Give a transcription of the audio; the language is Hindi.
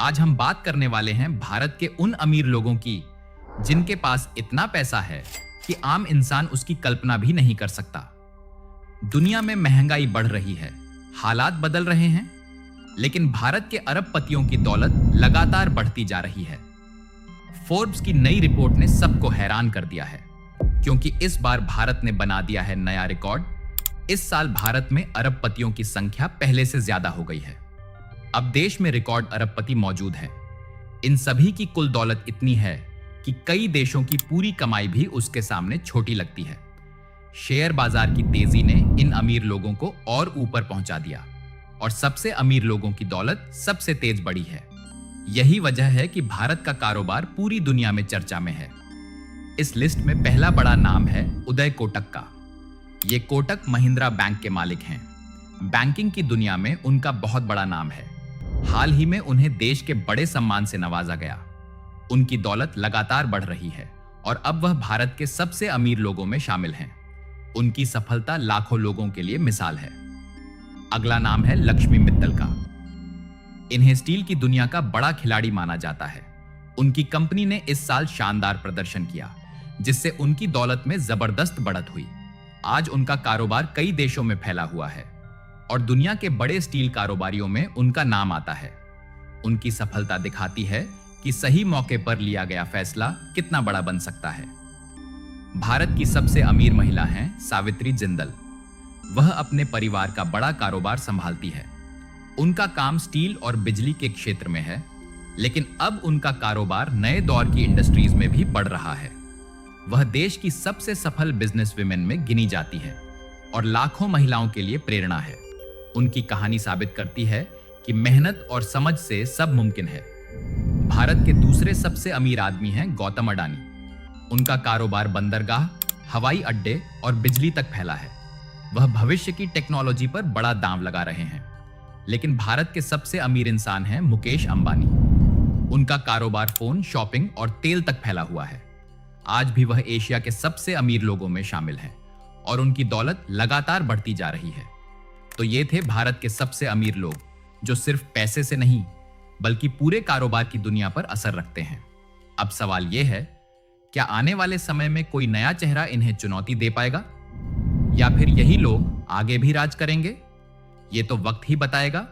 आज हम बात करने वाले हैं भारत के उन अमीर लोगों की जिनके पास इतना पैसा है कि आम इंसान उसकी कल्पना भी नहीं कर सकता। दुनिया में महंगाई बढ़ रही है, हालात बदल रहे हैं, लेकिन भारत के अरबपतियों की दौलत लगातार बढ़ती जा रही है। फोर्ब्स की नई रिपोर्ट ने सबको हैरान कर दिया है, क्योंकि इस बार भारत ने बना दिया है नया रिकॉर्ड। इस साल भारत में अरबपतियों की संख्या पहले से ज्यादा हो गई है। अब देश में रिकॉर्ड अरबपति मौजूद हैं। इन सभी की कुल दौलत इतनी है कि कई देशों की पूरी कमाई भी उसके सामने छोटी लगती है। शेयर बाजार की तेजी ने इन अमीर लोगों को और ऊपर पहुंचा दिया और सबसे अमीर लोगों की दौलत सबसे तेज बढ़ी है। यही वजह है कि भारत का कारोबार पूरी दुनिया में चर्चा में है। इस लिस्ट में पहला बड़ा नाम है उदय कोटक का। ये कोटक महिंद्रा बैंक के मालिक हैं। बैंकिंग की दुनिया में उनका बहुत बड़ा नाम है। हाल ही में उन्हें देश के बड़े सम्मान से नवाजा गया। उनकी दौलत लगातार बढ़ रही है और अब वह भारत के सबसे अमीर लोगों में शामिल हैं। उनकी सफलता लाखों लोगों के लिए मिसाल है। अगला नाम है लक्ष्मी मित्तल का। इन्हें स्टील की दुनिया का बड़ा खिलाड़ी माना जाता है। उनकी कंपनी ने इस साल शानदार प्रदर्शन किया, जिससे उनकी दौलत में जबरदस्त बढ़त हुई। आज उनका कारोबार कई देशों में फैला हुआ है और दुनिया के बड़े स्टील कारोबारियों में उनका नाम आता है। उनकी सफलता दिखाती है कि सही मौके पर लिया गया फैसला कितना बड़ा बन सकता है। भारत की सबसे अमीर महिला हैं सावित्री जिंदल। वह अपने परिवार का बड़ा कारोबार संभालती है। उनका काम स्टील और बिजली के क्षेत्र में है, लेकिन अब उनका कारोबार नए दौर की इंडस्ट्रीज में भी बढ़ रहा है। वह देश की सबसे सफल बिजनेस विमेन में गिनी जाती है और लाखों महिलाओं के लिए प्रेरणा है। उनकी कहानी साबित करती है कि मेहनत और समझ से सब मुमकिन है। भारत के दूसरे सबसे अमीर आदमी हैं गौतम अडानी। उनका कारोबार बंदरगाह, हवाई अड्डे और बिजली तक फैला है। वह भविष्य की टेक्नोलॉजी पर बड़ा दांव लगा रहे हैं। लेकिन भारत के सबसे अमीर इंसान हैं मुकेश अंबानी। उनका कारोबार फोन, शॉपिंग और तेल तक फैला हुआ है। आज भी वह एशिया के सबसे अमीर लोगों में शामिल हैं और उनकी दौलत लगातार बढ़ती जा रही है। तो ये थे भारत के सबसे अमीर लोग, जो सिर्फ पैसे से नहीं बल्कि पूरे कारोबार की दुनिया पर असर रखते हैं। अब सवाल यह है, क्या आने वाले समय में कोई नया चेहरा इन्हें चुनौती दे पाएगा, या फिर यही लोग आगे भी राज करेंगे? ये तो वक्त ही बताएगा।